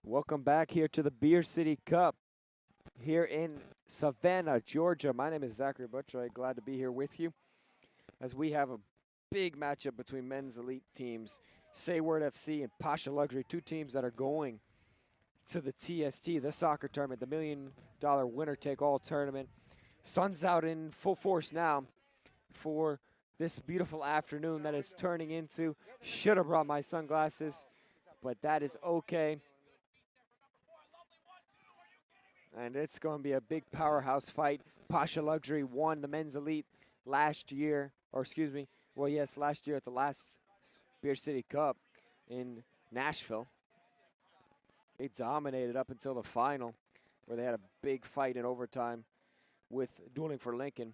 Welcome back here to the Beer City Cup here in Savannah, Georgia. My name is Zachary Butcher. Glad to be here with you as we have a big matchup between men's elite teams, Say Word FC and PASHA Luxury, two teams that are going to the TST, the soccer tournament, the $1 million winner-take-all tournament. Sun's out in full force now for this beautiful afternoon that it's turning into. Should have brought my sunglasses, but that is okay. And it's going to be a big powerhouse fight. PASHA Luxury won the men's elite last year, last year at the last Beer City Cup in Nashville. They dominated up until the final, where they had a big fight in overtime with Dueling for Lincoln.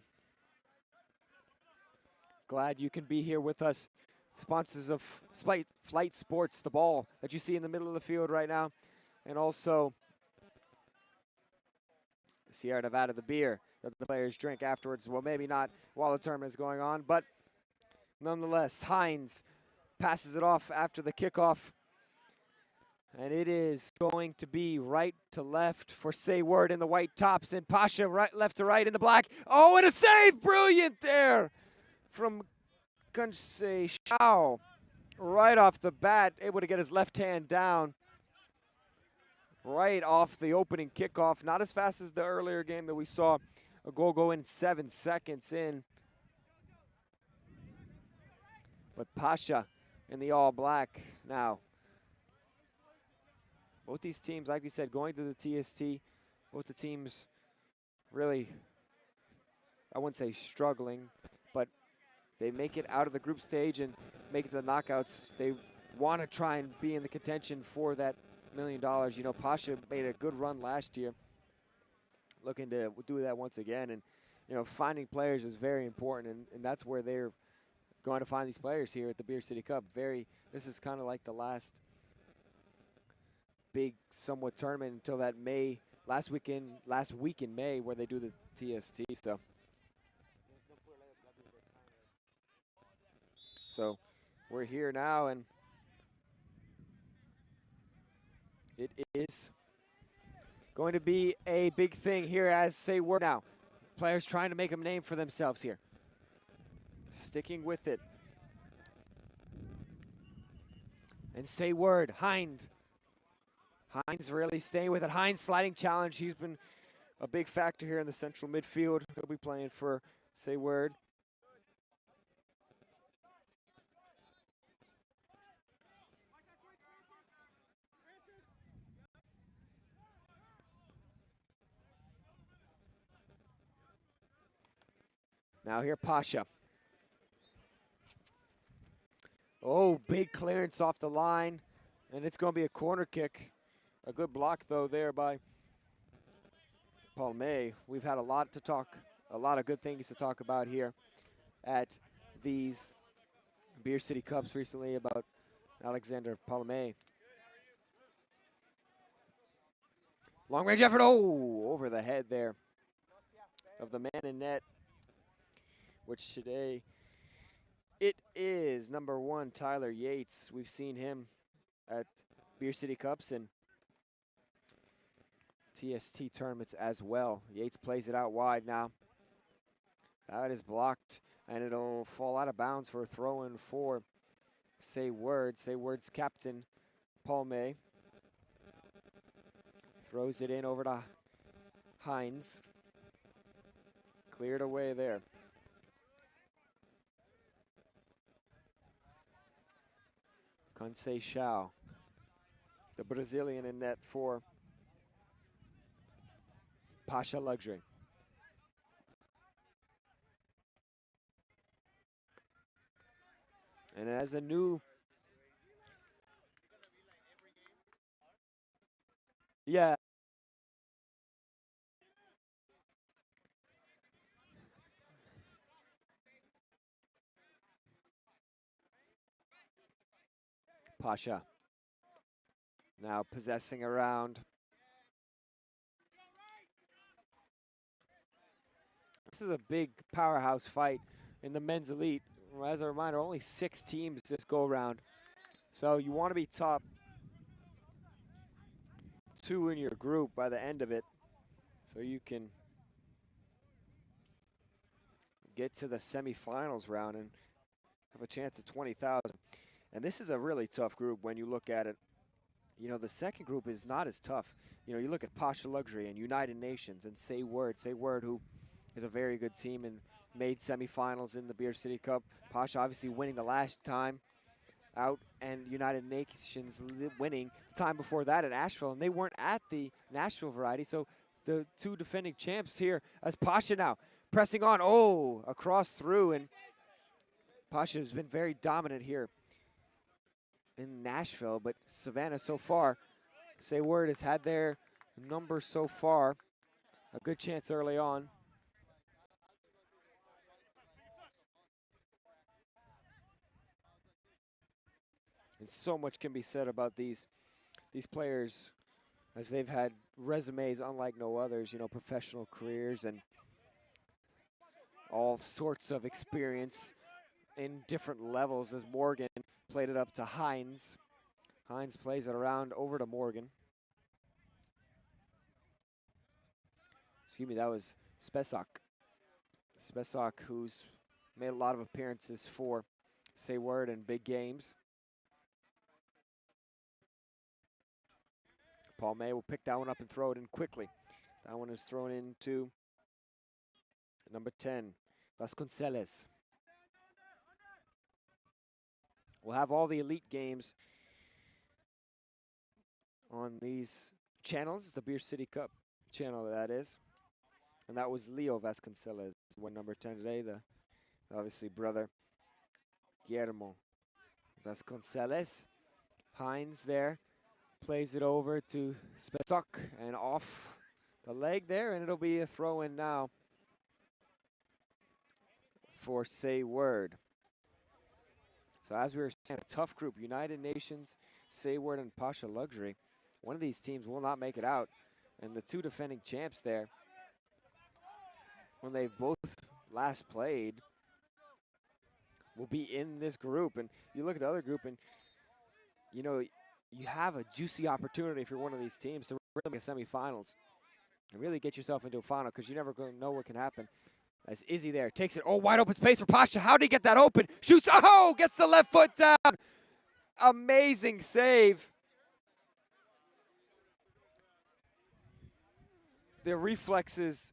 Glad you can be here with us. Sponsors of Flight Sports, the ball that you see in the middle of the field right now, and also Sierra Nevada, the beer that the players drink afterwards. Well, maybe not while the tournament is going on, but nonetheless, Hines passes it off after the kickoff. And it is going to be right to left for Say Word in the white tops, and PASHA right, left to right in the black. Oh, and a save! Brilliant there from Gunsei Shao. Right off the bat, able to get his left hand down. Right off the opening kickoff. Not as fast as the earlier game that we saw a goal go in 7 seconds in. But PASHA in the all black now. Both these teams, like we said, going to the TST. Both the teams really, I wouldn't say struggling, but they make it out of the group stage and make it to the knockouts. They want to try and be in the contention for that $1 million. You know, PASHA made a good run last year, looking to do that once again. And, you know, finding players is very important, and that's where they're going to find these players here at the Beer City Cup. This is kind of like the last big somewhat tournament until that last week in May, where they do the TST. So we're here now, and it is going to be a big thing here as Say Word now. Players trying to make a name for themselves here. Sticking with it. And Say Word, Hines really staying with it. Hines sliding challenge. He's been a big factor here in the central midfield. He'll be playing for Say Word. Now here, PASHA. Oh, big clearance off the line. And it's going to be a corner kick. A good block, though, there by Paul May. We've had a lot of good things to talk about here at these Beer City Cups recently about Alexander Palame. Long range effort, over the head there of the man in net, which today it is number 1, Tyler Yates. We've seen him at Beer City Cups and TST tournaments as well. Yates plays it out wide now. That is blocked, and it'll fall out of bounds for a throw-in for Say Word. Say Word's captain, Paul May. Throws it in over to Hines. Cleared away there. Conceição, the Brazilian in net for PASHA Luxury. And as a new, yeah. PASHA now possessing around. This is a big powerhouse fight in the men's elite. As a reminder, only 6 teams this go around. So you want to be top 2 in your group by the end of it, so you can get to the semifinals round and have a chance at 20,000. And this is a really tough group when you look at it. You know, the second group is not as tough. You know, you look at PASHA Luxury and United Nations and Say Word, who is a very good team and made semifinals in the Beer City Cup. PASHA obviously winning the last time out, and United Nations winning the time before that at Asheville, and they weren't at the Nashville variety. So the 2 defending champs here as PASHA now pressing on. Oh, across through, and PASHA has been very dominant here in Nashville, but Savannah so far, Say Word has had their number so far. A good chance early on. And so much can be said about these players, as they've had resumes unlike no others, you know, professional careers and all sorts of experience in different levels, as Morgan played it up to Hines. Hines plays it around over to Morgan. Excuse me, that was Spesak. Spesak, who's made a lot of appearances for Say Word in big games. Paul May will pick that one up and throw it in quickly. That one is thrown into number 10, Vasconcelos. We'll have all the elite games on these channels, the Beer City Cup channel, that is. And that was Leo Vasconcelos, won number 10 today, the obviously brother Guillermo Vasconcelos. Hines there plays it over to Spesak and off the leg there, and it'll be a throw in now for Say Word. So as we were saying, a tough group, United Nations, Say Word, and PASHA Luxury. One of these teams will not make it out, and the 2 defending champs there, when they've both last played, will be in this group. And you look at the other group, and you know, you have a juicy opportunity if you're one of these teams to really make semifinals and really get yourself into a final, because you never gonna know what can happen. As Izzy there takes it, oh, wide open space for PASHA. How did he get that open? Shoots, oh, gets the left foot down. Amazing save. The reflexes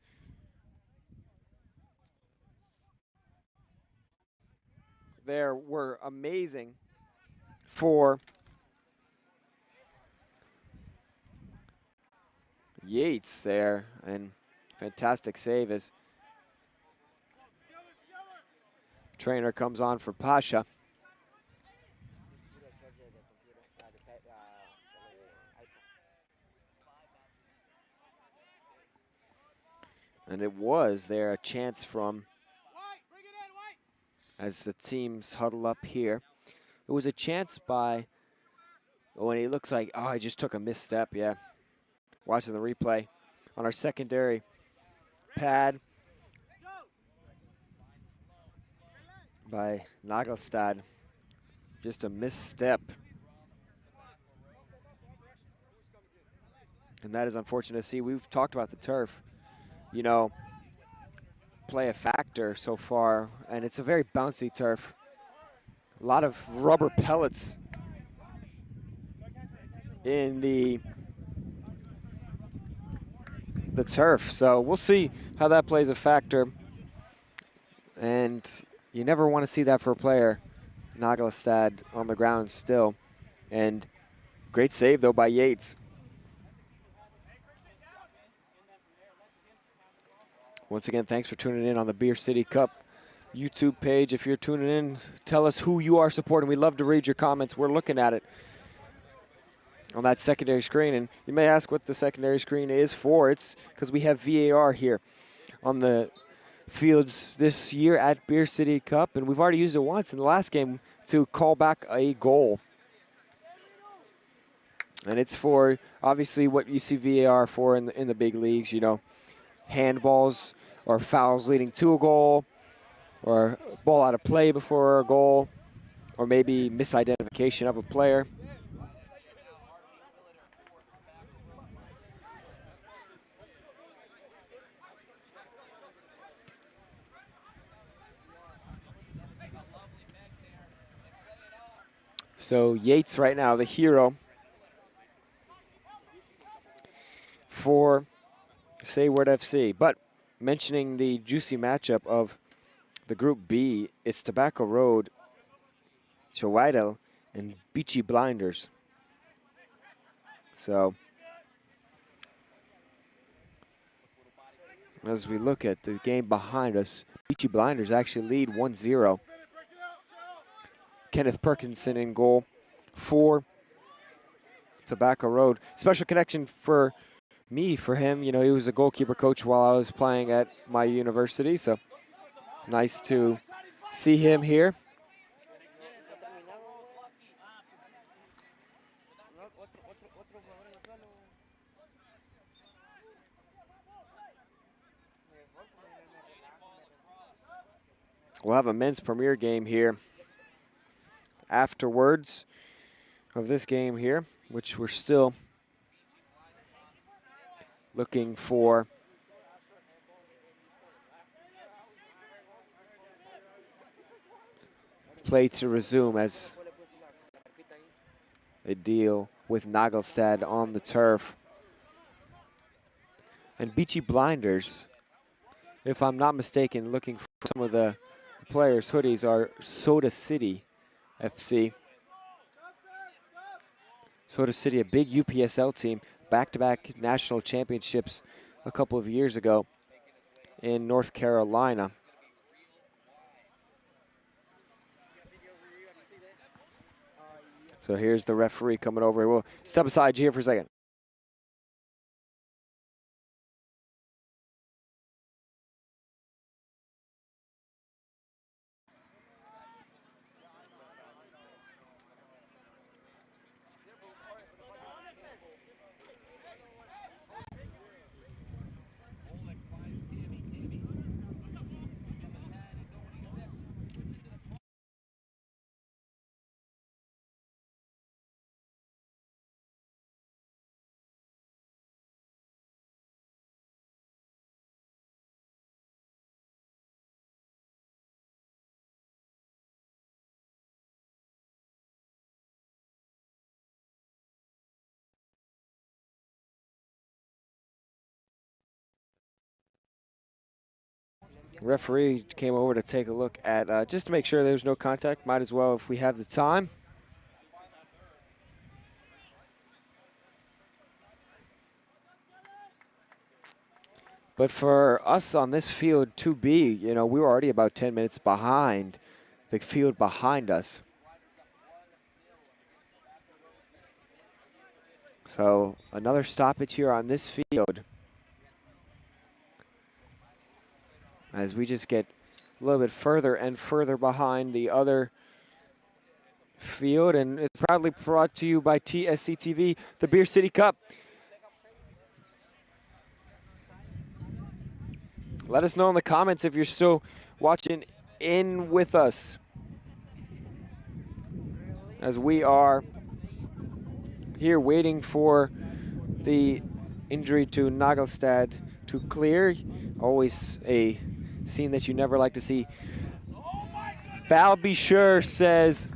there were amazing for Yates there, and fantastic save as trainer comes on for PASHA. And it was there a chance from, as the teams huddle up here, it was a chance by, oh, and it looks like, oh, I just took a misstep, yeah. Watching the replay on our secondary pad by Nagelstad. Just a misstep. And that is unfortunate to see. We've talked about the turf, you know, play a factor so far, and it's a very bouncy turf. A lot of rubber pellets in the turf, so we'll see how that plays a factor. And you never want to see that for a player. Nagelstad on the ground still, and great save though by Yates. Once again, thanks for tuning in on the Beer City Cup YouTube page. If you're tuning in, tell us who you are supporting. We'd love to read your comments. We're looking at it on that secondary screen. And you may ask what the secondary screen is for. It's because we have VAR here on the fields this year at Beer City Cup. And we've already used it once in the last game to call back a goal. And it's for, obviously, what you see VAR for in the big leagues, you know, handballs or fouls leading to a goal, or ball out of play before a goal, or maybe misidentification of a player. So Yates right now, the hero for Sayward FC. But mentioning the juicy matchup of the Group B, it's Tobacco Road, Chawaidel, and Beachy Blinders. So as we look at the game behind us, Beachy Blinders actually lead 1-0. Kenneth Perkinson in goal for Tobacco Road. Special connection for me, for him. You know, he was a goalkeeper coach while I was playing at my university, so nice to see him here. We'll have a men's premier game here afterwards of this game here, which we're still looking for play to resume as they deal with Nagelstad on the turf. And Beachy Blinders, if I'm not mistaken, looking for some of the players' hoodies, are Soda City FC. Soda City, a big UPSL team, back-to-back national championships a couple of years ago in North Carolina. So here's the referee coming over. We'll step aside here for a second. Referee came over to take a look at, just to make sure there's no contact. Might as well if we have the time. But for us on this field 2B, you know, we were already about 10 minutes behind the field behind us. So another stoppage here on this field as we just get a little bit further and further behind the other field. And it's proudly brought to you by TSC TV, the Beer City Cup. Let us know in the comments if you're still watching in with us, as we are here waiting for the injury to Nagelstad to clear. Always a scene that you never like to see. Val Be Sure says,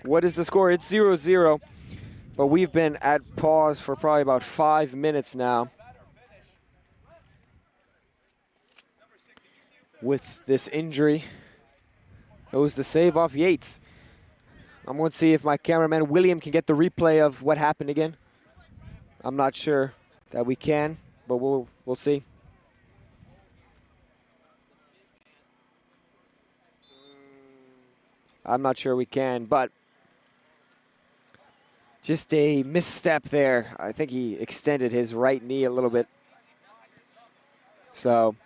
what is the score? It's 0-0, but we've been at pause for probably about 5 minutes now with this injury. It was the save off Yates. I'm going to see if my cameraman William can get the replay of what happened again. I'm not sure that we can, but we'll see. I'm not sure we can, but just a misstep there. I think he extended his right knee a little bit. So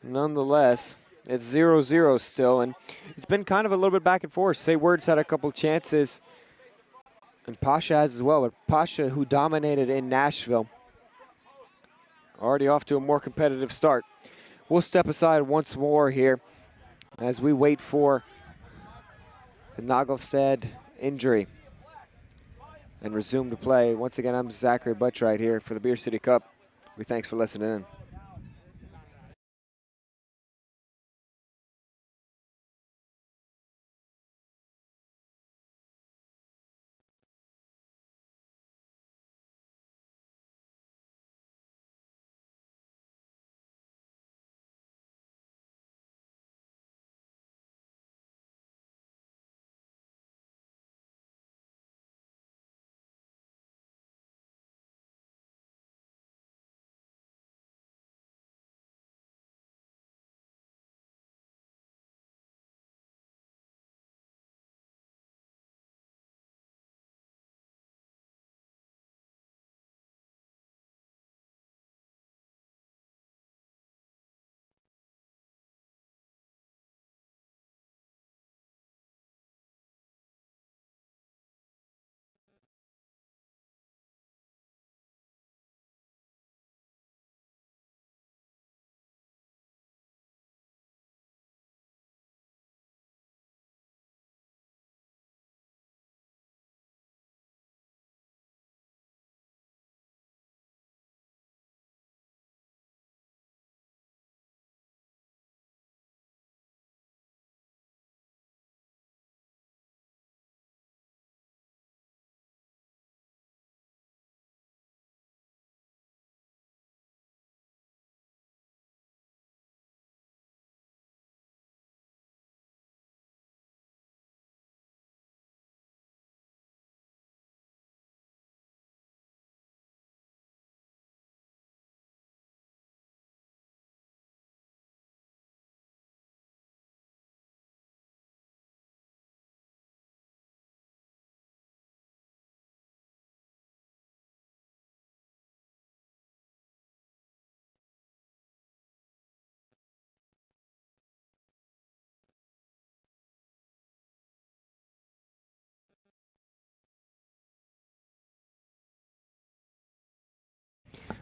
nonetheless, it's 0-0 still, and it's been kind of a little bit back and forth. Sayward's had a couple chances, and PASHA has as well, but PASHA, who dominated in Nashville, already off to a more competitive start. We'll step aside once more here as we wait for the Nagelstad injury and resume to play. Once again, I'm Zachary Butchright here for the Beer City Cup. Thanks for listening in.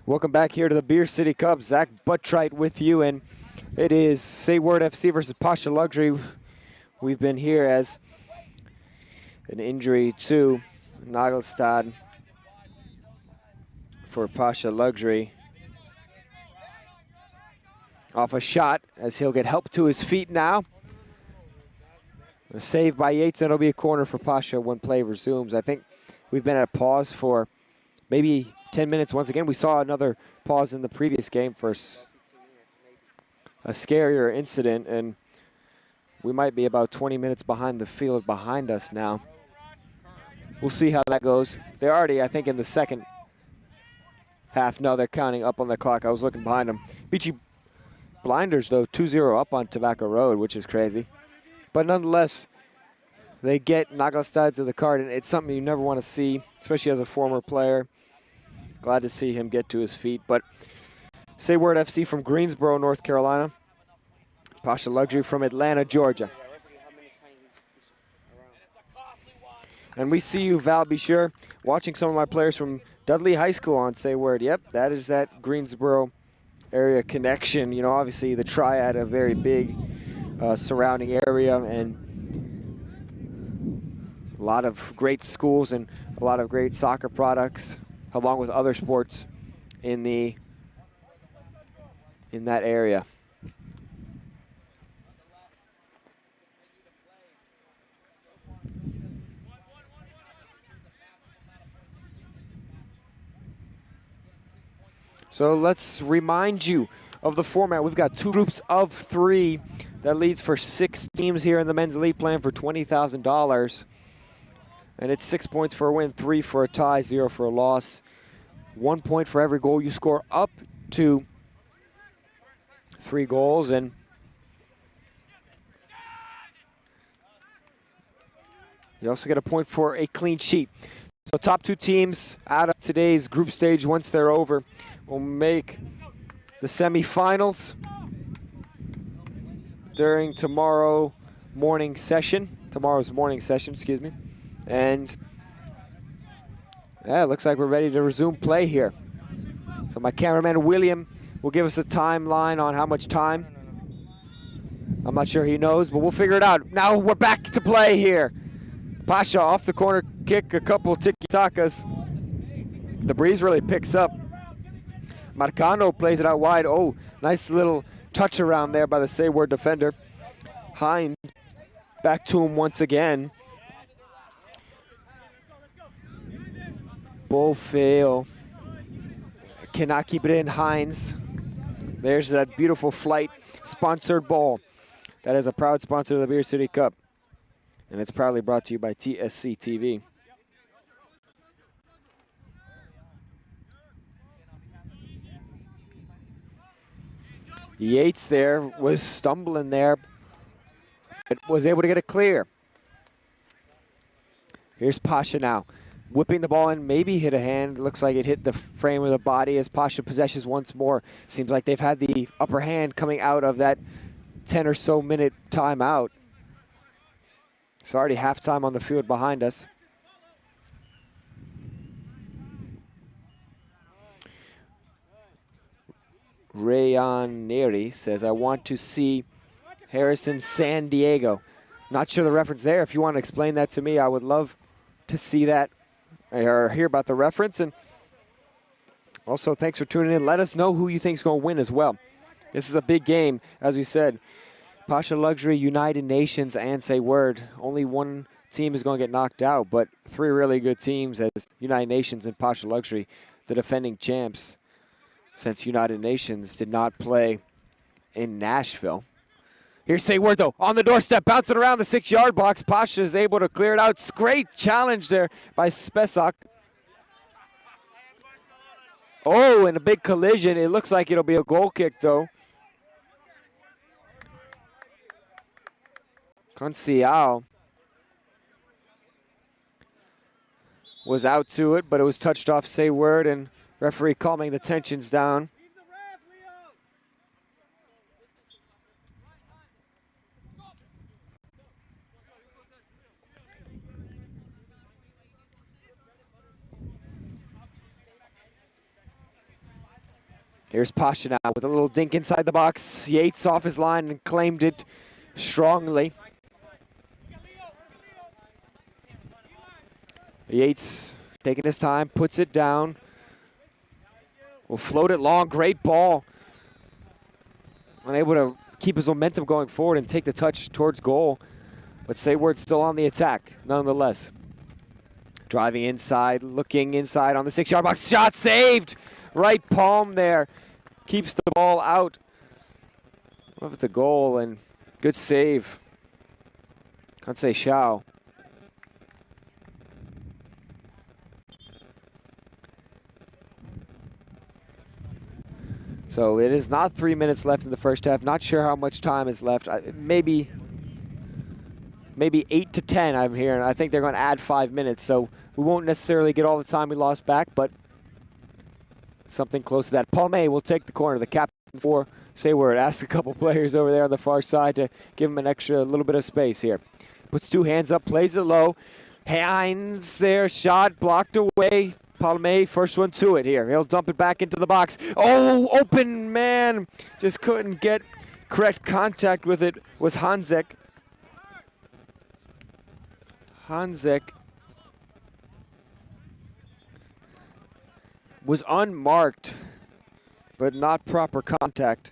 Welcome back here to the Beer City Cup. Zach Buttright with you, and it is Say Word FC versus PASHA Luxury. We've been here as an injury to Nagelstad for PASHA Luxury. Off a shot as he'll get help to his feet now. A save by Yates, and it'll be a corner for PASHA when play resumes. I think we've been at a pause for maybe 10 minutes. Once again, we saw another pause in the previous game for a scarier incident, and we might be about 20 minutes behind the field behind us now. We'll see how that goes. They're already, I think, in the second half. No, they're counting up on the clock. I was looking behind them. Beachy Blinders, though, 2-0 up on Tobacco Road, which is crazy. But nonetheless, they get Nagelstad to the card, and it's something you never want to see, especially as a former player. Glad to see him get to his feet. But Say Word FC from Greensboro, North Carolina. PASHA Luxury from Atlanta, Georgia. And we see you, Val, be sure, watching some of my players from Dudley High School on Say Word. Yep, that is that Greensboro area connection. You know, obviously the Triad, a very big surrounding area, and a lot of great schools and a lot of great soccer products, along with other sports in that area. So let's remind you of the format. We've got 2 groups of 3. That leads for 6 teams here in the men's elite plan for $20,000. And it's 6 points for a win, 3 for a tie, 0 for a loss. 1 point for every goal you score up to 3 goals. And you also get a point for a clean sheet. So top 2 teams out of today's group stage, once they're over, will make the semifinals during tomorrow's morning session, excuse me. And yeah, it looks like we're ready to resume play here. So my cameraman William will give us a timeline on how much time. I'm not sure he knows, but we'll figure it out. Now we're back to play here. PASHA off the corner kick, a couple tiki-takas. The breeze really picks up. Marcano plays it out wide. Oh, nice little touch around there by the Say Word defender. Hines back to him once again. Beaufail cannot keep it in. Hines. There's that beautiful flight sponsored ball. That is a proud sponsor of the Beer City Cup. And it's proudly brought to you by TSC TV. Yates there was stumbling there, but was able to get it clear. Here's PASHA now, whipping the ball in, maybe hit a hand. Looks like it hit the frame of the body as PASHA possesses once more. Seems like they've had the upper hand coming out of that 10 or so minute timeout. It's already halftime on the field behind us. Rayon Neri says, I want to see Harrison San Diego. Not sure the reference there. If you want to explain that to me, I would love to see that or hear about the reference. And also, thanks for tuning in. Let us know who you think is going to win as well. This is a big game, as we said. PASHA Luxury, United Nations, and Say Word. Only one team is going to get knocked out, but 3 really good teams as United Nations and PASHA Luxury, the defending champs, since United Nations did not play in Nashville. Here's Say Word, though, on the doorstep, bouncing around the 6-yard box. PASHA is able to clear it out. It's great challenge there by Spesak. Oh, and a big collision. It looks like it'll be a goal kick, though. Concial was out to it, but it was touched off Say Word, and referee calming the tensions down. Here's PASHA now with a little dink inside the box. Yates off his line and claimed it strongly. Yates taking his time, puts it down. Will float it long, great ball. Unable to keep his momentum going forward and take the touch towards goal. But Sayward's still on the attack, nonetheless. Driving inside, looking inside on the 6-yard box. Shot saved! Right palm there. Keeps the ball out of the goal, and good save. Can't say Shao. So it is not 3 minutes left in the first half. Not sure how much time is left. Maybe 8 to 10 I'm hearing. I think they're going to add 5 minutes, so we won't necessarily get all the time we lost back, but something close to that. Palme will take the corner. The captain for Sayward asks a couple players over there on the far side to give him an extra little bit of space here. Puts two hands up, plays it low. Hines there, shot blocked away. Palme, first one to it here. He'll dump it back into the box. Oh, open man. Just couldn't get correct contact with it. Was Hanzek. Was unmarked, but not proper contact.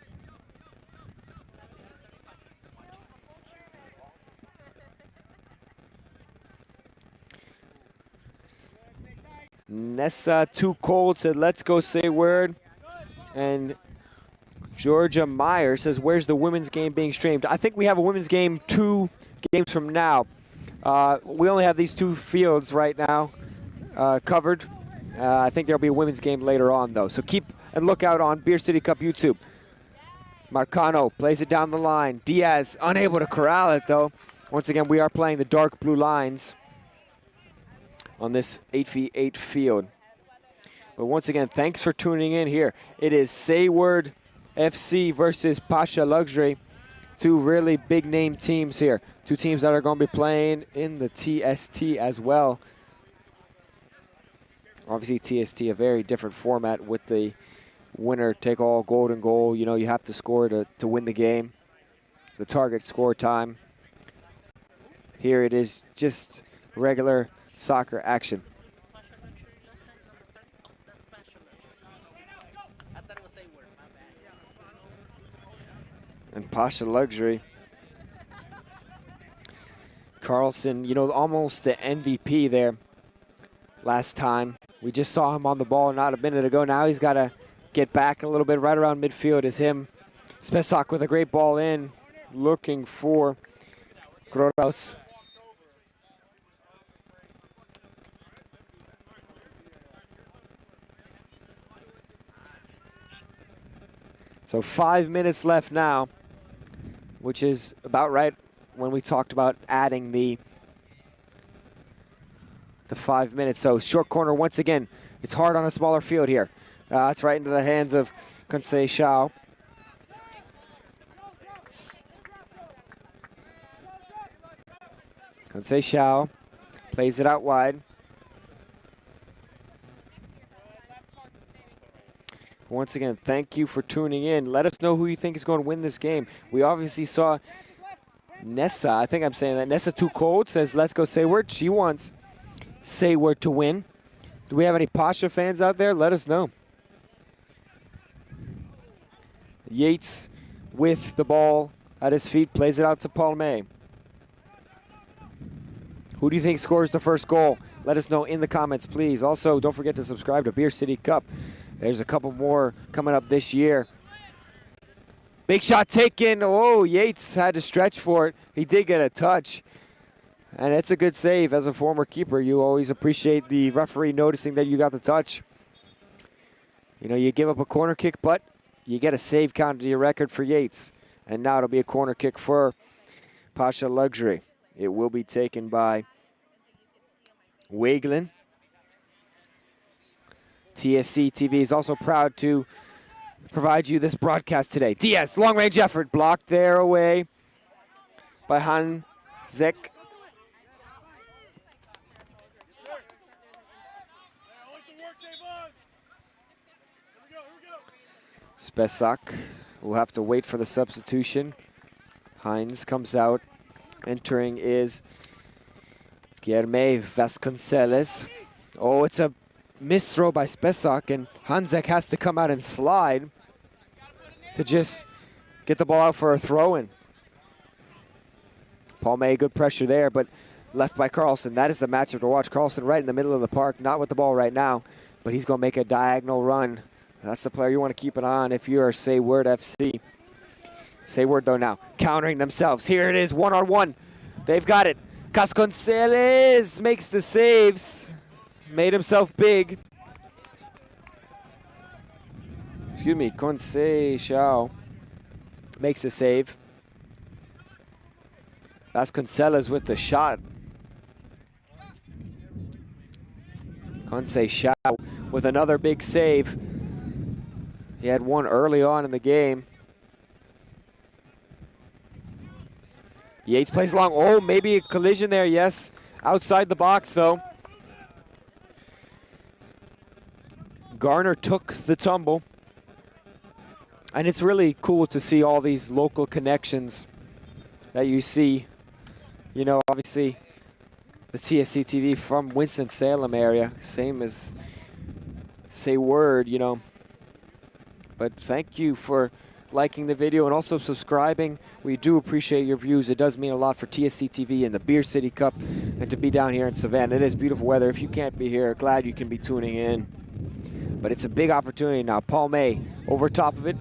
Nessa, too cold, said, let's go Sayward. And Georgia Meyer says, where's the women's game being streamed? I think we have a women's game 2 games from now. We only have these 2 fields right now covered. I think there'll be a women's game later on, though. So keep a lookout on Beer City Cup YouTube. Marcano plays it down the line. Diaz unable to corral it, though. Once again, we are playing the dark blue lines on this 8v8 field. But once again, thanks for tuning in here. It is Sayward FC versus PASHA Luxury. 2 really big-name teams here. 2 teams that are going to be playing in the TST as well. Obviously, TST, a very different format with the winner take all golden goal. You know, you have to score to win the game. The target score time. Here it is just regular soccer action. And PASHA Luxury. Carlson, you know, almost the MVP there last time. We just saw him on the ball not a minute ago. Now he's got to get back a little bit. Right around midfield is him. Spesak with a great ball in, looking for Grodos. So 5 minutes left now, which is about right when we talked about adding the 5 minutes. So short corner once again. It's hard on a smaller field here. It's right into the hands of Kansei Shao. Kansei Shao plays it out wide. Once again, thank you for tuning in. Let us know who you think is going to win this game. We obviously saw Nessa, I think I'm saying that. Nessa Too Cold says, let's go Sayward. She wants Sayward to win. Do we have any PASHA fans out there? Let us know. Yates with the ball at his feet, plays it out to Palme. Who do you think scores the first goal? Let us know in the comments, please. Also, don't forget to subscribe to Beer City Cup. There's a couple more coming up this year. Big shot taken. Oh, Yates had to stretch for it. He did get a touch. And it's a good save. As a former keeper, you always appreciate the referee noticing that you got the touch. You know, you give up a corner kick, but you get a save counted to your record for Yates. And now it'll be a corner kick for PASHA Luxury. It will be taken by Waglin. TSC TV is also proud to provide you this broadcast today. Diaz, long-range effort, blocked there away by Hanzek. Spesak will have to wait for the substitution. Hines comes out. Entering is Guilherme Vasconcelos. Oh, it's a missed throw by Spesak, and Hanzek has to come out and slide to just get the ball out for a throw-in. Palme, good pressure there, but left by Carlson. That is the matchup to watch. Carlson right in the middle of the park, not with the ball right now, but he's going to make a diagonal run. That's the player you want to keep it on if you are Sayward FC. Sayward, though, now countering themselves. Here it is, one-on-one. They've got it. Vasconcelos makes the saves. Made himself big. Excuse me, Conceição makes the save. Vasconcelos with the shot. Conceição with another big save. He had one early on in the game. Yates plays long. Oh, maybe a collision there, yes. Outside the box, though. Garner took the tumble. And it's really cool to see all these local connections that you see. You know, obviously, the TSC TV from Winston-Salem area. Same as Sayward, you know. But thank you for liking the video and also subscribing. We do appreciate your views. It does mean a lot for TSC TV and the Beer City Cup and to be down here in Savannah. It is beautiful weather. If you can't be here, glad you can be tuning in. But it's a big opportunity now. Palme over top of it.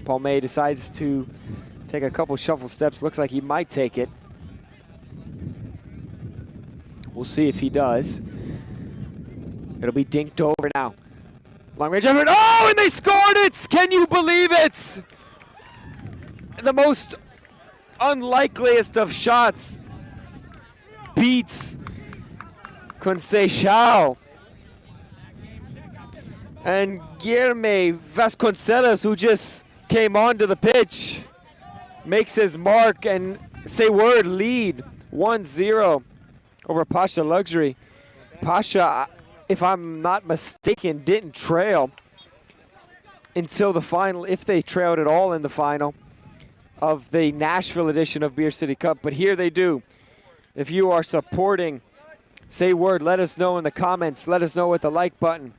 Palme decides to take a couple shuffle steps. Looks like he might take it. We'll see if he does. It'll be dinked over now. Long range effort. Oh, and they scored it! Can you believe it? The most unlikeliest of shots beats Conceição. And Guilherme Vasconcelos, who just came onto the pitch, makes his mark, and Sayward lead 1-0 over PASHA Luxury. PASHA, if I'm not mistaken, didn't trail until the final, if they trailed at all in the final of the Nashville edition of Beer City Cup, but here they do. If you are supporting Sayward, let us know in the comments. Let us know with the like button.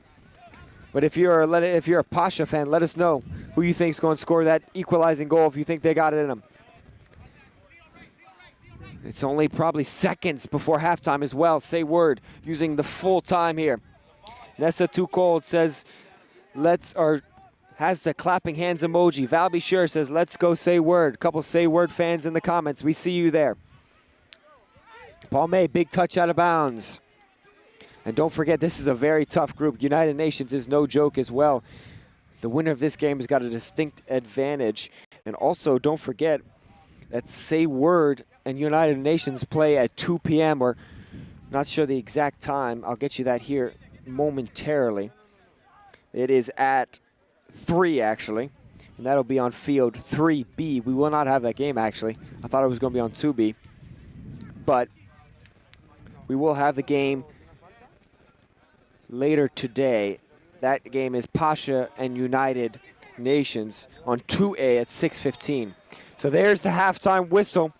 But if you're a PASHA fan, let us know who you think is going to score that equalizing goal if you think they got it in them. It's only probably seconds before halftime as well. Sayward using the full time here. Nessa Too Cold says, has the clapping hands emoji. Val Be Sure says, let's go Sayward. A couple Sayward fans in the comments. We see you there. Palme, big touch out of bounds. And don't forget, this is a very tough group. United Nations is no joke as well. The winner of this game has got a distinct advantage. And also, don't forget that Sayward and United Nations play at 2 p.m. or not sure the exact time. I'll get you that here momentarily. It is at 3, actually. And that'll be on field 3B. We will not have that game, actually. I thought it was going to be on 2B. But we will have the game later today. That game is PASHA and United Nations on 2A at 6:15. So there's the halftime whistle.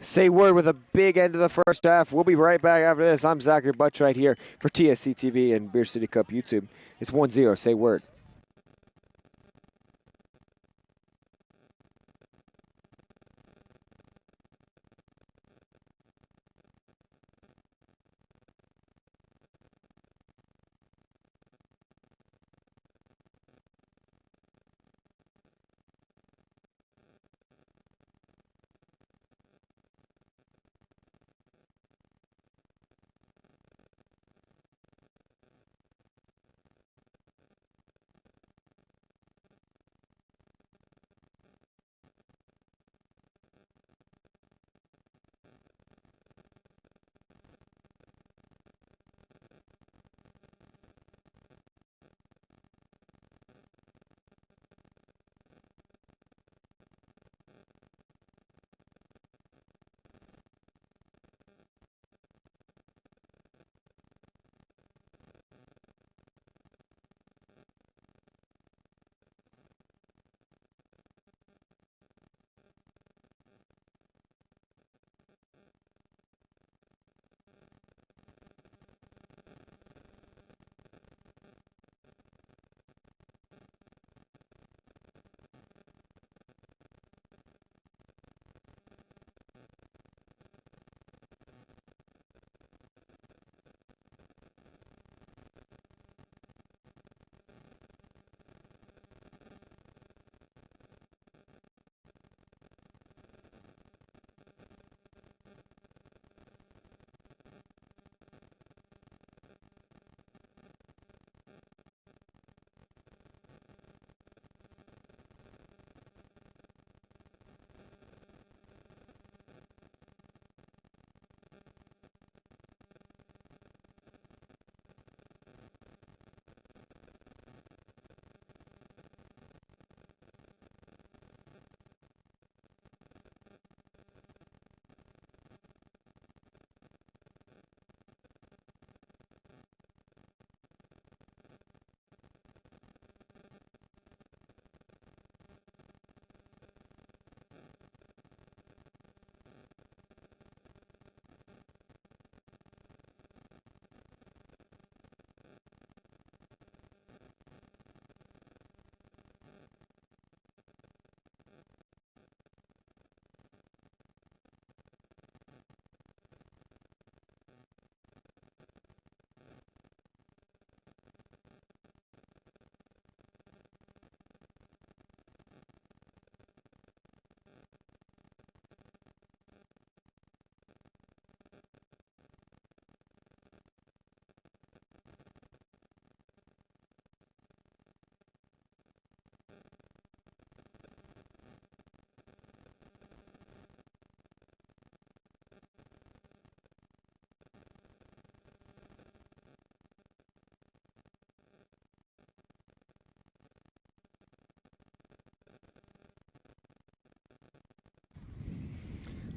Sayward with a big end of the first half. We'll be right back after this. I'm Zachary Butchright here for TSC TV and Beer City Cup YouTube. It's 1-0, Sayward.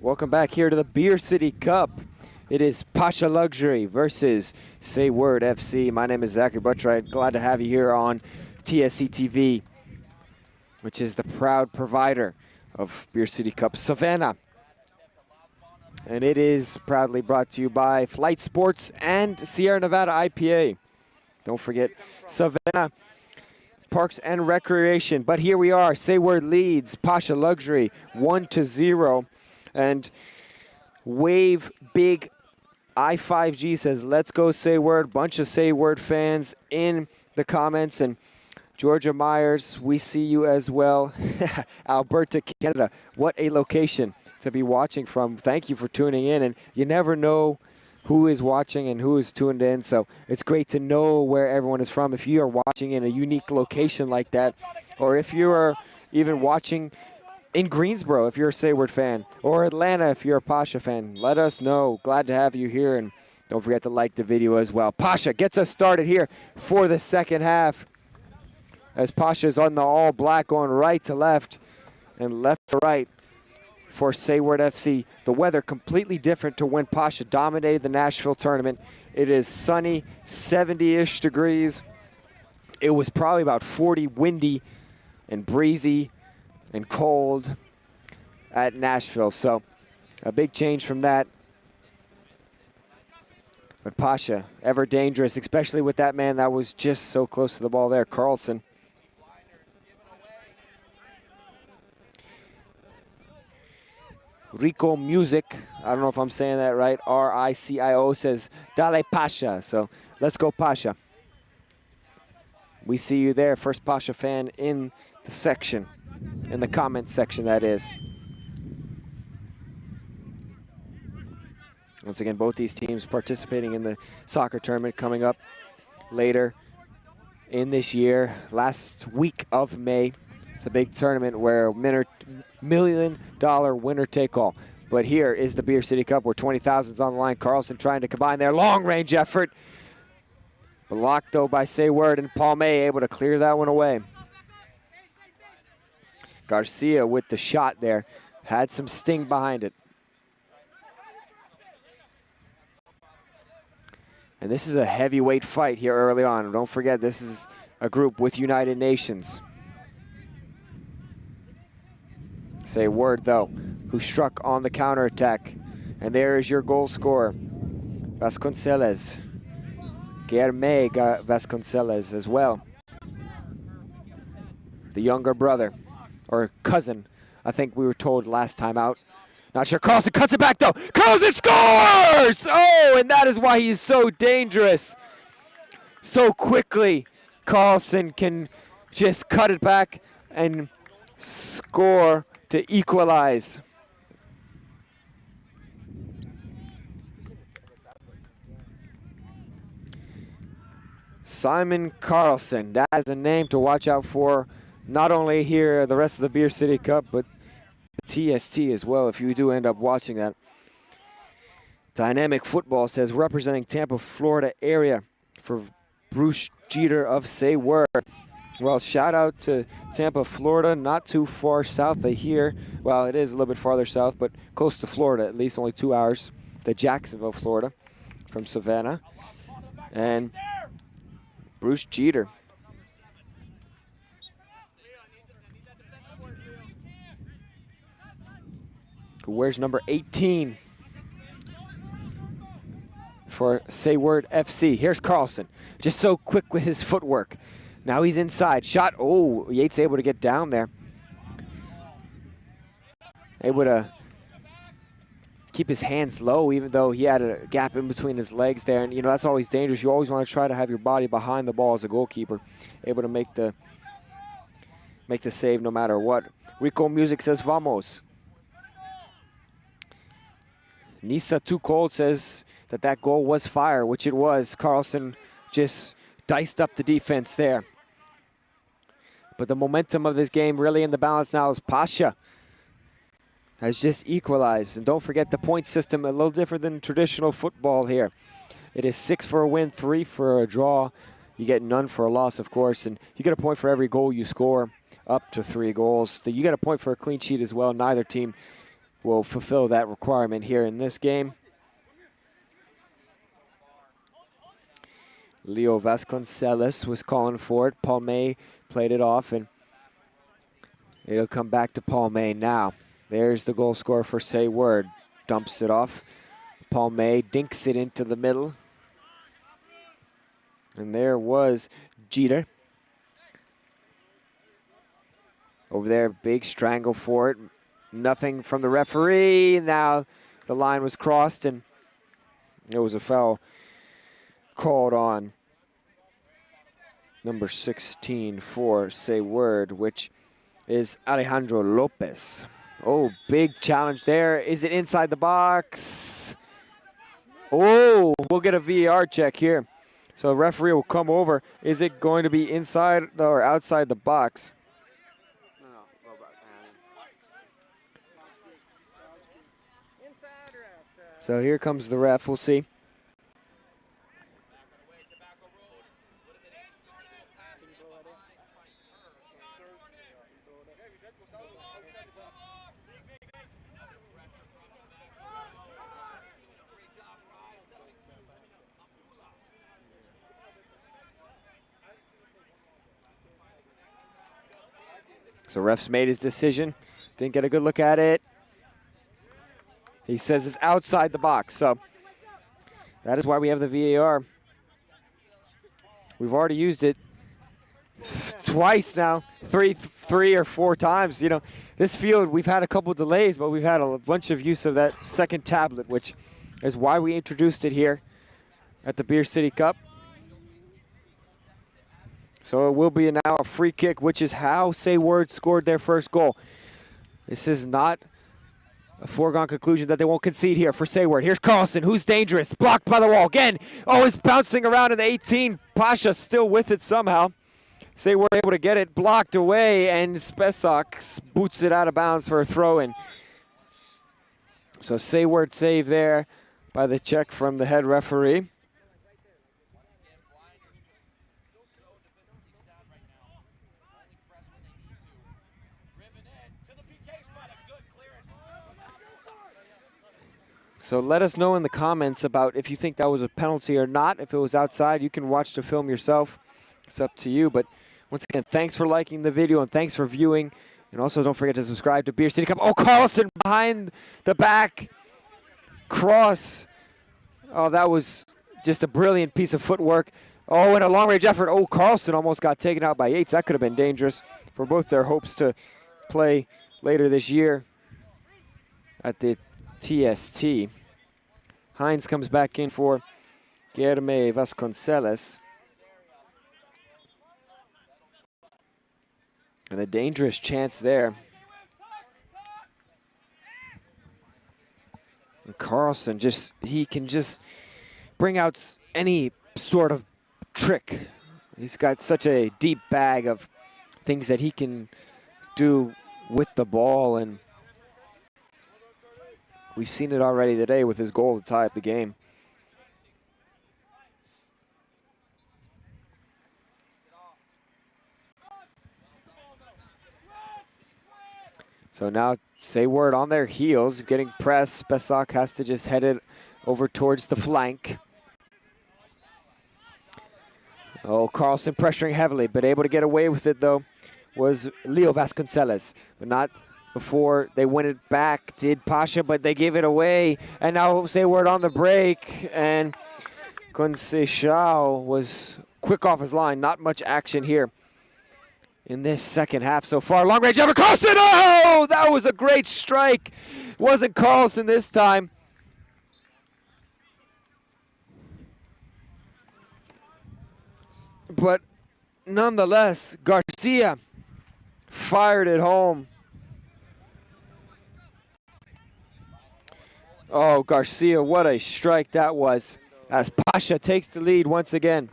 Welcome back here to the Beer City Cup. It is Pasha Luxury versus Say Word FC. My name is Zachary Buttright. Glad to have you here on TSC TV, which is the proud provider of Beer City Cup Savannah. And it is proudly brought to you by Flight Sports and Sierra Nevada IPA. Don't forget Savannah Parks and Recreation. But here we are. Say Word leads Pasha Luxury 1-0. And Wave Big I5G says, let's go Say Word. Bunch of Say Word fans in the comments. And Georgia Myers, we see you as well. Alberta, Canada. What a location to be watching from. Thank you for tuning in. And you never know who is watching and who is tuned in. So it's great to know where everyone is from. If you are watching in a unique location like that, or if you are even watching in Greensboro, if you're a Say Word fan, or Atlanta, if you're a Pasha fan, let us know. Glad to have you here, and don't forget to like the video as well. Pasha gets us started here for the second half, as Pasha's on the all-black, going right to left and left to right for Say Word FC. The weather completely different to when Pasha dominated the Nashville tournament. It is sunny, 70-ish degrees. It was probably about 40, windy and breezy and cold at Nashville. So a big change from that. But Pasha, ever dangerous, especially with that man that was just so close to the ball there, Carlson. Rico Music, I don't know if I'm saying that right, R-I-C-I-O, says, Dale Pasha. So let's go Pasha. We see you there, first Pasha fan in the section. In the comment section, that is. Once again, both these teams participating in the soccer tournament coming up later in this year. Last week of May, it's a big tournament where $1 million winner take all. But here is the Beer City Cup where 20,000's on the line. Carlson trying to combine their long-range effort. Blocked, though, by Say Word, and Palme able to clear that one away. Garcia with the shot there. Had some sting behind it. And this is a heavyweight fight here early on. Don't forget, this is a group with United Nations. Say Word, though, who struck on the counterattack. And there is your goal scorer, Vasconcelos. Guilherme Vasconcelos as well. The younger brother. Or cousin, I think we were told last time out. Not sure. Carlson cuts it back, though. Carlson scores! Oh, and that is why he's so dangerous. So quickly, Carlson can just cut it back and score to equalize. Simon Carlson, that is a name to watch out for. Not only here, the rest of the Beer City Cup, but the TST as well, if you do end up watching that. Dynamic Football says, representing Tampa, Florida area for Bruce Jeter of Say Word. Well, shout out to Tampa, Florida, not too far south of here. Well, it is a little bit farther south, but close to Florida, at least only 2 hours to Jacksonville, Florida, from Savannah. And Bruce Jeter. Who wears number 18 for Say Word FC. Here's Carlson, just so quick with his footwork. Now he's inside. Shot. Oh, Yates able to get down there. Able to keep his hands low, even though he had a gap in between his legs there. And, you know, that's always dangerous. You always want to try to have your body behind the ball as a goalkeeper, able to make the save no matter what. Rico Music says, vamos. Nisa Too Cold says that goal was fire, which it was. Carlson just diced up the defense there. But the momentum of this game really in the balance now is Pasha has just equalized. And don't forget the point system, a little different than traditional football here. It is 6 for a win, 3 for a draw. You get none for a loss, of course. And you get a point for every goal you score, up to 3 goals. So you get a point for a clean sheet as well. Neither team will fulfill that requirement here in this game. Leo Vasconcelos was calling for it. Paul May played it off, and it'll come back to Paul May now. There's the goal scorer for Say Word. Dumps it off. Paul May dinks it into the middle. And there was Jeter. Over there, big strangle for it. Nothing from the referee. Now the line was crossed, and it was a foul called on number 16 for Say Word, which is Alejandro Lopez. Oh, big challenge there. Is it inside the box? Oh, we'll get a VAR check here. So the referee will come over. Is it going to be inside or outside the box? No, go back. So here comes the ref. We'll see. So ref's made his decision. Didn't get a good look at it. He says it's outside the box. So that is why we have the VAR. We've already used it twice now, three or four times. You know, this field, we've had a couple delays, but we've had a bunch of use of that second tablet, which is why we introduced it here at the Beer City Cup. So it will be now a free kick, which is how Say Word scored their first goal. This is not a foregone conclusion that they won't concede here for Say Word. Here's Carlson, who's dangerous. Blocked by the wall again. Oh, he's bouncing around in the 18. PASHA still with it somehow. Say Word able to get it blocked away, and Spesak boots it out of bounds for a throw-in. So Say Word save there by the check from the head referee. So let us know in the comments about if you think that was a penalty or not. If it was outside, you can watch the film yourself. It's up to you. But once again, thanks for liking the video and thanks for viewing. And also don't forget to subscribe to Beer City Cup. Oh, Carlson behind the back. Cross. Oh, that was just a brilliant piece of footwork. Oh, and a long-range effort. Oh, Carlson almost got taken out by Yates. That could have been dangerous for both their hopes to play later this year at the TST. Hines comes back in for Guilherme Vasconcelos. And a dangerous chance there. And Carlson he can just bring out any sort of trick. He's got such a deep bag of things that he can do with the ball, and we've seen it already today with his goal to tie up the game. So now Say Word on their heels, getting pressed. Spesak has to just head it over towards the flank. Oh, Carlson pressuring heavily, but able to get away with it, though, was Leo Vasconcelos. But not before they win it back, did PASHA, but they gave it away. And now Say Word on the break, and Conceição was quick off his line. Not much action here in this second half so far. Long range effort, Carlson! Oh, that was a great strike. Wasn't Carlson this time. But nonetheless, Garcia fired it home. Oh, Garcia, what a strike that was, as PASHA takes the lead once again.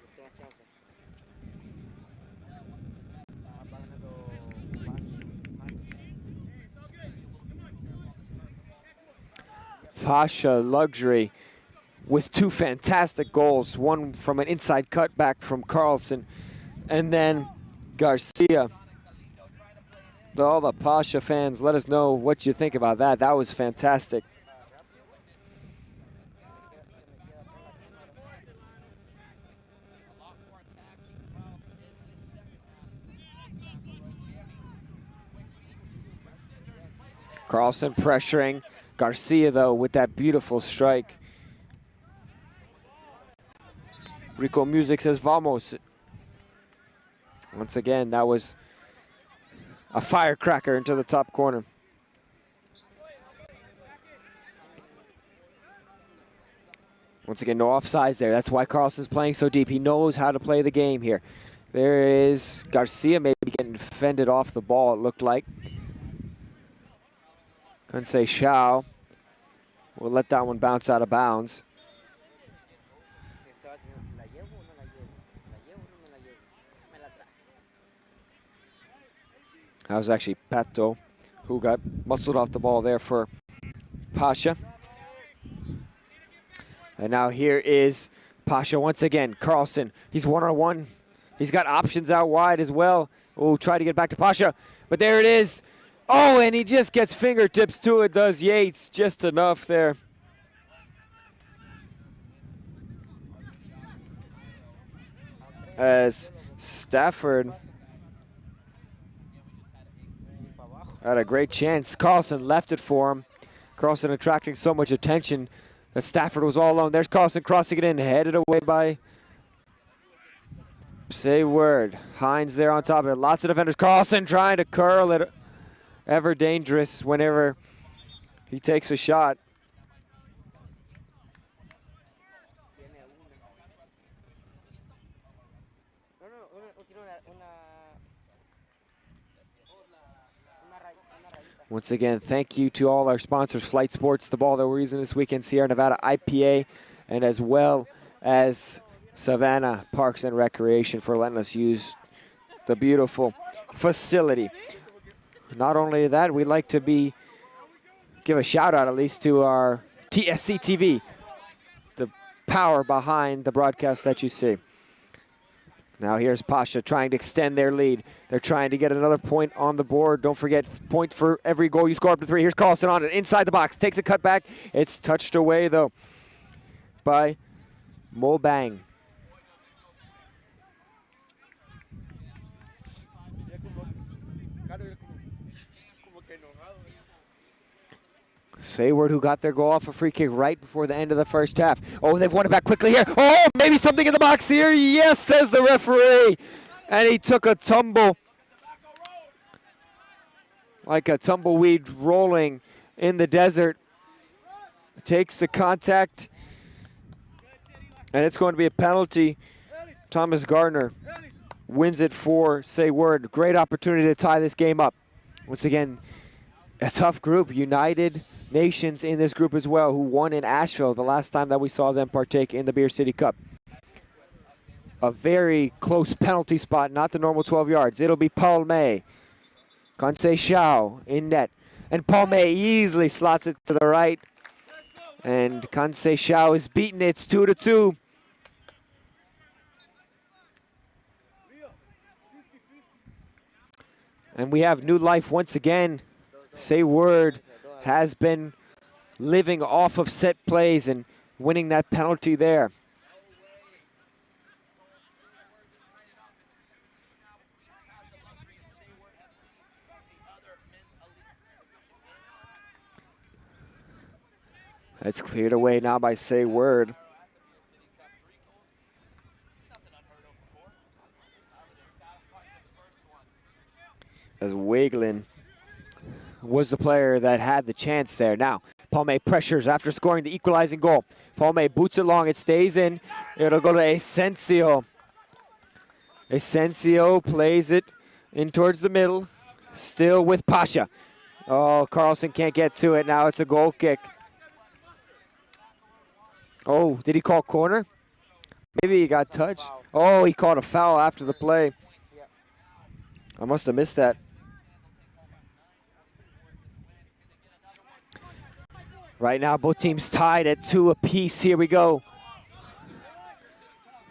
PASHA Luxury with two fantastic goals, one from an inside cutback from Carlson, and then Garcia All the PASHA fans, let us know what you think about that. That was fantastic. Carlson pressuring Garcia, though, with that beautiful strike. Rico Music says, vamos. Once again, that was a firecracker into the top corner. Once again, no offsides there. That's why Carlson's playing so deep. He knows how to play the game here. There is Garcia maybe getting fended off the ball, it looked like. Conceição will let that one bounce out of bounds. That was actually Pato who got muscled off the ball there for PASHA. And now here is PASHA once again. Carlson, he's one-on-one. He's got options out wide as well. Oh, try to get back to PASHA, but there it is. Oh, and he just gets fingertips to it, does Yates. Just enough there. As Stafford had a great chance. Carlson left it for him. Carlson attracting so much attention that Stafford was all alone. There's Carlson crossing it in, headed away by Say Word. Hines there on top of it. Lots of defenders. Carlson trying to curl it. Ever dangerous whenever he takes a shot. Once again, thank you to all our sponsors, Flight Sports, the ball that we're using this weekend, Sierra Nevada IPA, and as well as Savannah Parks and Recreation for letting us use the beautiful facility. Not only that, we'd like to give a shout out at least to our TSC TV, the power behind the broadcast that you see. Now here's PASHA trying to extend their lead. They're trying to get another point on the board. Don't forget, point for every goal you score up to 3. Here's Carlson on it, inside the box, takes a cut back. It's touched away though by Mobang. Sayward, who got their goal off a free kick right before the end of the first half. Oh, they've won it back quickly here. Oh, maybe something in the box here. Yes, says the referee. And he took a tumble. Like a tumbleweed rolling in the desert. Takes the contact. And it's going to be a penalty. Thomas Gardner wins it for Sayward. Great opportunity to tie this game up. Once again, a tough group. United Nations in this group as well, who won in Asheville the last time that we saw them partake in the Beer City Cup. A very close penalty spot, not the normal 12 yards. It'll be Palme. Conceição in net. And Palme easily slots it to the right. And Conceição is beaten. It's 2-2. And we have new life once again. Say Word has been living off of set plays and winning that penalty there. That's cleared away now by Say Word. As Waglin was the player that had the chance there. Now, Palme pressures after scoring the equalizing goal. Palme boots it long. It stays in. It'll go to Asensio. Asensio plays it in towards the middle. Still with PASHA. Oh, Carlson can't get to it. Now it's a goal kick. Oh, did he call corner? Maybe he got touched. Oh, he called a foul after the play. I must have missed that. Right now, both teams tied at 2 apiece. Here we go.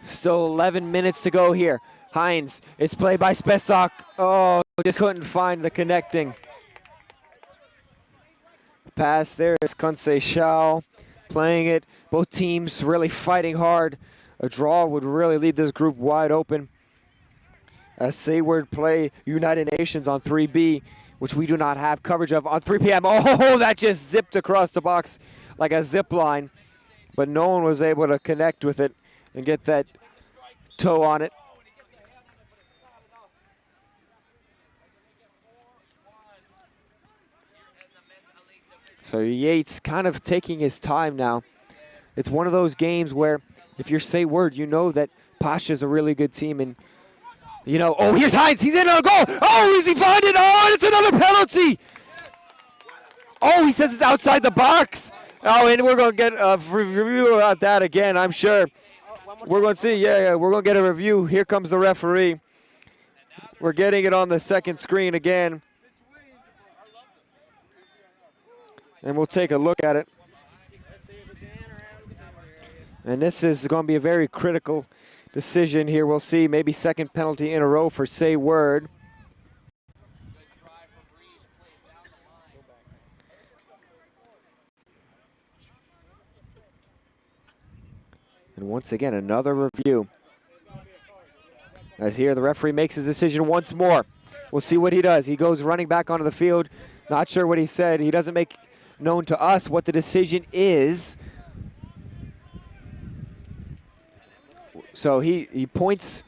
Still 11 minutes to go here. Hines, it's played by Spesak. Oh, just couldn't find the connecting pass. There is Conceição playing it. Both teams really fighting hard. A draw would really leave this group wide open. As Sayward play United Nations on 3B, which we do not have coverage of on 3 p.m. Oh, that just zipped across the box like a zip line, but no one was able to connect with it and get that toe on it. So Yates kind of taking his time now. It's one of those games where if you're Sayward, you know that PASHA is a really good team, and you know, oh, here's Hines. He's in on a goal. Oh, is he find it? Oh, and it's another penalty. Oh, he says it's outside the box. Oh, and we're going to get a review about that again, I'm sure. We're going to see. Yeah, we're going to get a review. Here comes the referee. We're getting it on the second screen again. And we'll take a look at it. And this is going to be a very critical decision here. We'll see maybe second penalty in a row for Sayward. And once again, another review. As here, the referee makes his decision once more. We'll see what he does. He goes running back onto the field. Not sure what he said. He doesn't make known to us what the decision is. So he points,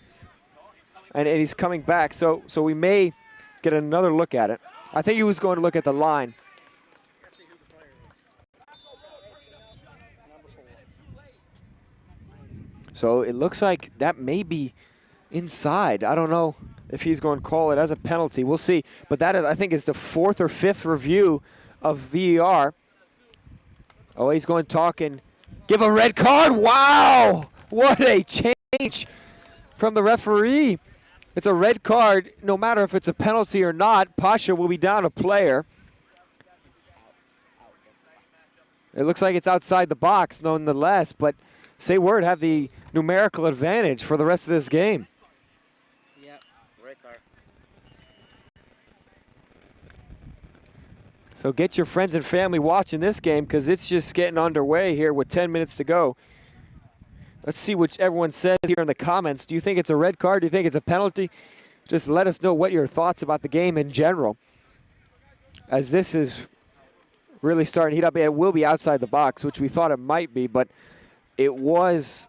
and he's coming back. So we may get another look at it. I think he was going to look at the line. So it looks like that may be inside. I don't know if he's going to call it as a penalty. We'll see. But that is, I think, is the fourth or fifth review of VAR. Oh, he's going to talk and give a red card. Wow! What a change from the referee. It's a red card. No matter if it's a penalty or not, PASHA will be down a player. It looks like it's outside the box nonetheless, but Sayward have the numerical advantage for the rest of this game. Yep, red card. So get your friends and family watching this game because it's just getting underway here with 10 minutes to go. Let's see what everyone says here in the comments. Do you think it's a red card? Do you think it's a penalty? Just let us know what your thoughts about the game in general. As this is really starting to heat up. It will be outside the box, which we thought it might be, but it was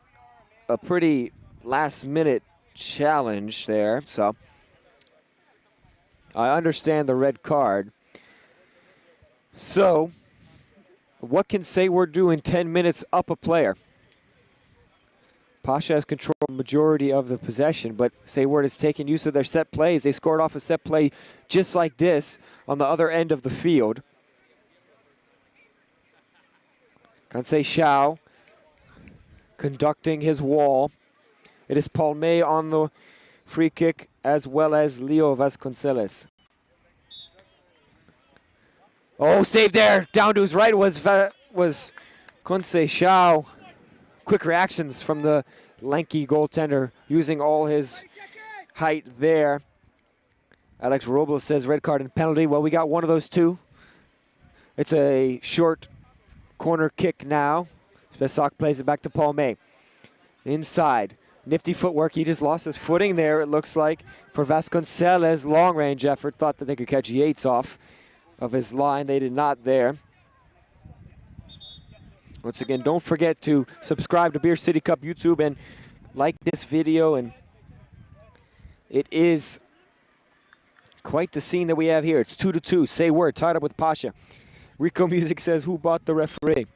a pretty last-minute challenge there. So I understand the red card. So what can Sayward do in 10 minutes up a player? PASHA has controlled the majority of the possession, but Sayward has taken use of their set plays. They scored off a set play just like this on the other end of the field. Conceição conducting his wall. It is Palme on the free kick as well as Leo Vasconcelos. Oh, save there. Down to his right was Conceição. Quick reactions from the lanky goaltender using all his height there. Alex Robles says red card and penalty. Well, we got one of those two. It's a short corner kick now. Spesok plays it back to Palme. Inside. Nifty footwork. He just lost his footing there, it looks like, for Vasconcelos. Long-range effort. Thought that they could catch Yates off of his line. They did not there. Once again, don't forget to subscribe to Beer City Cup YouTube and like this video. And it is quite the scene that we have here. It's 2-2. Sayward tied up with PASHA. Rico Music says, who bought the referee?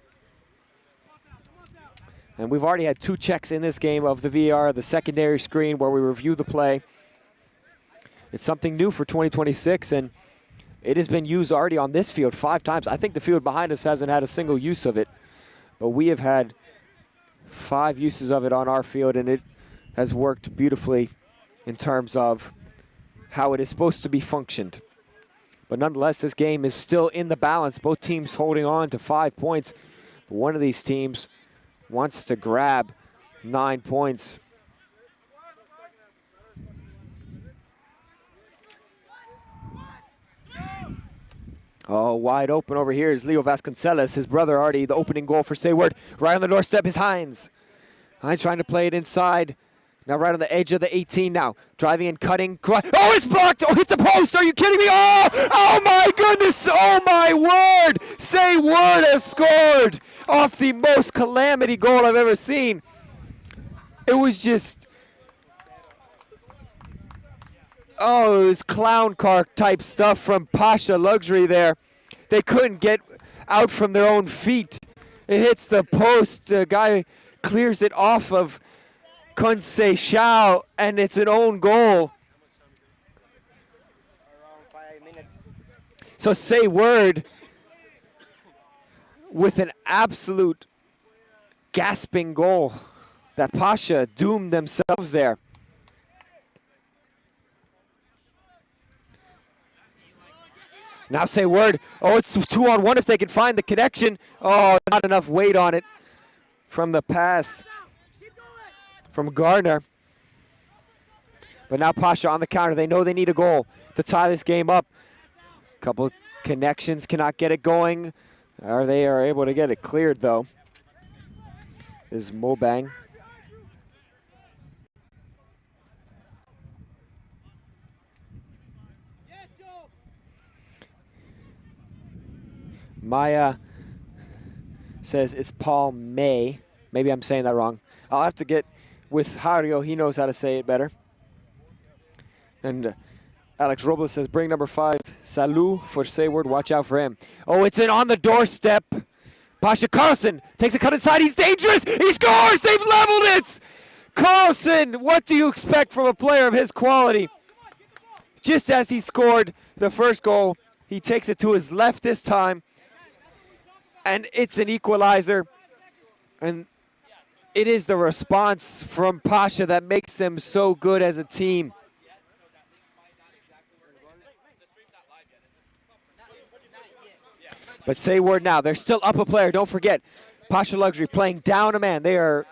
And we've already had 2 checks in this game of the VAR, the secondary screen where we review the play. It's something new for 2026, and it has been used already on this field 5 times. I think the field behind us hasn't had a single use of it, but we have had 5 uses of it on our field, and it has worked beautifully in terms of how it is supposed to be functioned. But nonetheless, this game is still in the balance. Both teams holding on to 5 points. But one of these teams wants to grab 9 points. Oh, wide open over here is Leo Vasconcelos. His brother already the opening goal for Sayward. Right on the doorstep is Hines. Hines trying to play it inside. Now right on the edge of the 18 now. Driving and cutting. Oh, it's blocked. Oh, hit the post. Are you kidding me? Oh my goodness. Oh, my word. Sayward has scored off the most calamity goal I've ever seen. It was just... Oh, it was clown car type stuff from PASHA Luxury there. They couldn't get out from their own feet. It hits the post. The guy clears it off of Kunse Shao, and it's an own goal. So Sayward with an absolute gasping goal. That PASHA doomed themselves there. Now Sayward, oh, it's 2-on-1 if they can find the connection. Oh, not enough weight on it from the pass from Gardner. But now PASHA on the counter. They know they need a goal to tie this game up. Couple connections, cannot get it going. Or they are able to get it cleared, though. This is Mobang. Maya says it's Paul May. Maybe I'm saying that wrong. I'll have to get with Hario. He knows how to say it better. And Alex Robles says, bring number 5. Salud for Sayward. Watch out for him. Oh, it's in on the doorstep. PASHA Carlson takes a cut inside. He's dangerous. He scores. They've leveled it. Carlson, what do you expect from a player of his quality? Just as he scored the first goal, he takes it to his left this time. And it's an equalizer. And it is the response from PASHA that makes them so good as a team. But Sayward now, they're still up a player. Don't forget, PASHA Luxury playing down a man. They are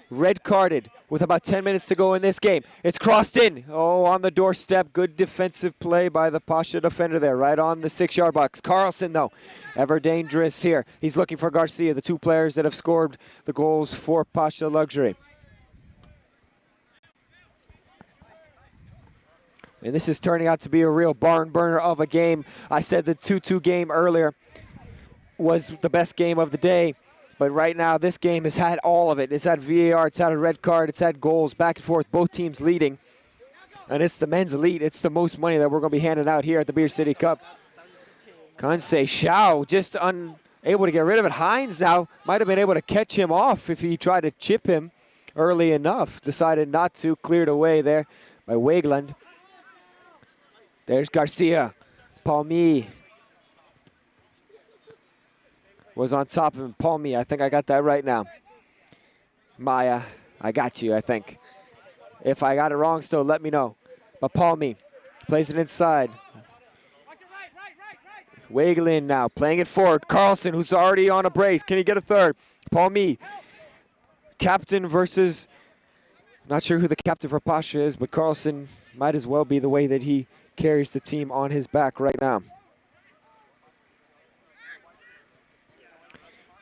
red carded with about 10 minutes to go in this game. It's crossed in. Oh, on the doorstep. Good defensive play by the PASHA defender there, right on the 6-yard box. Carlson, though, ever dangerous here. He's looking for Garcia, the 2 players that have scored the goals for PASHA Luxury. And this is turning out to be a real barn burner of a game. I said the 2-2 game earlier was the best game of the day. But right now, this game has had all of it. It's had VAR, it's had a red card, it's had goals, back and forth, both teams leading. And it's the men's elite. It's the most money that we're going to be handing out here at the Beer City Cup. Kansei Shao just unable to get rid of it. Hines now might have been able to catch him off if he tried to chip him early enough. Decided not to. Cleared away there by Wegland. There's Garcia. Palmi was on top of him. Palmi, I think I got that right now. Maya, I got you, I think. If I got it wrong still, let me know. But Palmi plays it inside. Wagelin now playing it forward. Carlson, who's already on a brace. Can he get a third? Palmi, captain versus, not sure who the captain for PASHA is, but Carlson might as well be the way that he carries the team on his back right now.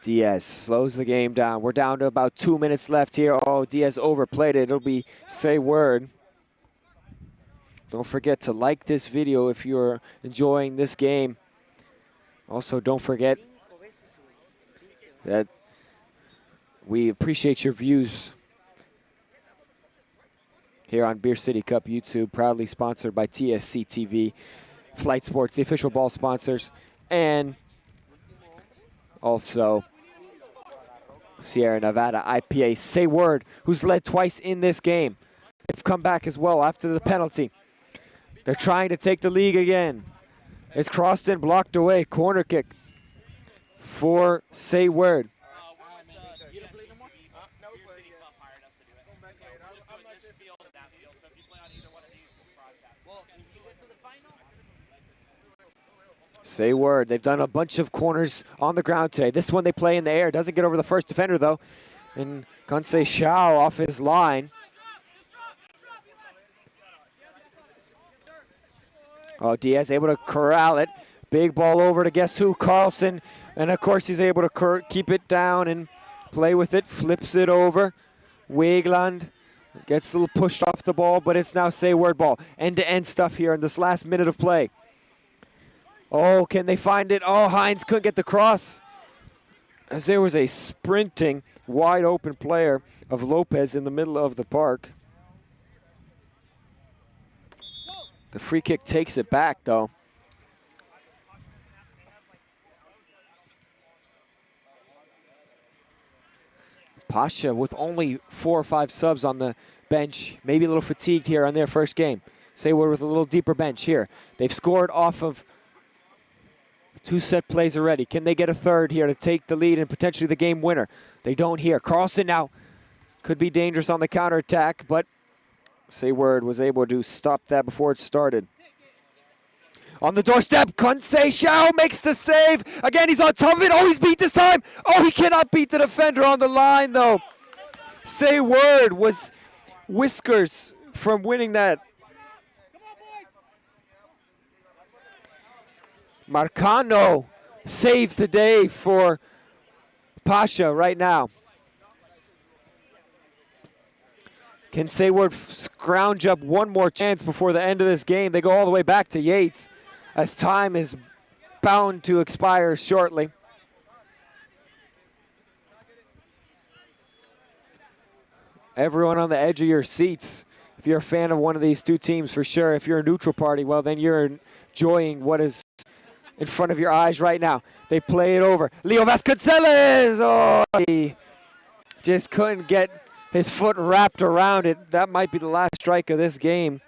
Diaz slows the game down. We're down to about 2 minutes left here. Oh, Diaz overplayed it. It'll be Sayward. Don't forget to like this video if you're enjoying this game. Also, don't forget that we appreciate your views here on Beer City Cup YouTube, proudly sponsored by TSC TV, Flight Sports, the official ball sponsors, and also Sierra Nevada IPA. Sayward, who's led twice in this game. They've come back as well after the penalty. They're trying to take the league again. It's crossed in, blocked away. Corner kick for Sayward. Sayward, they've done a bunch of corners on the ground today. This one they play in the air. Doesn't get over the first defender, though. And Kansei Shao off his line. Oh, Diaz able to corral it. Big ball over to guess who? Carlson. And of course he's able to keep it down and play with it. Flips it over. Wigland gets a little pushed off the ball, but it's now Sayward ball. End-to-end stuff here in this last minute of play. Oh, can they find it? Oh, Hines couldn't get the cross. As there was a sprinting, wide open player of Lopez in the middle of the park. The free kick takes it back, though. PASHA with only 4 or 5 subs on the bench, maybe a little fatigued here on their first game. Sayward with a little deeper bench here. They've scored off of 2 set plays already. Can they get a third here to take the lead and potentially the game winner? They don't here. Carlson now could be dangerous on the counterattack, but Sayward was able to stop that before it started. On the doorstep, Conceição makes the save. Again, he's on top of it. Oh, he's beat this time. Oh, he cannot beat the defender on the line, though. Sayward was whiskers from winning that. Marcano saves the day for PASHA right now. Can Sayward scrounge up one more chance before the end of this game? They go all the way back to Yates, as time is bound to expire shortly. Everyone on the edge of your seats. If you're a fan of one of these two teams, for sure. If you're a neutral party, well, then you're enjoying what is in front of your eyes right now. They play it over. Leo Vasconcelos! Oh, he just couldn't get his foot wrapped around it. That might be the last strike of this game.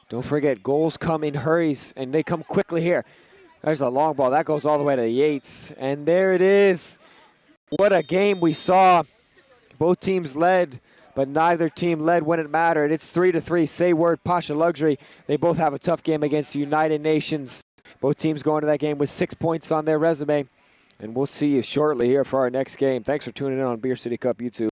Don't forget, goals come in hurries, and they come quickly here. There's a long ball. That goes all the way to Yates. And there it is. What a game we saw. Both teams led, but neither team led when it mattered. It's 3-3, Sayward, PASHA Luxury. They both have a tough game against United Nations. Both teams going to that game with 6 points on their resume. And we'll see you shortly here for our next game. Thanks for tuning in on Beer City Cup YouTube.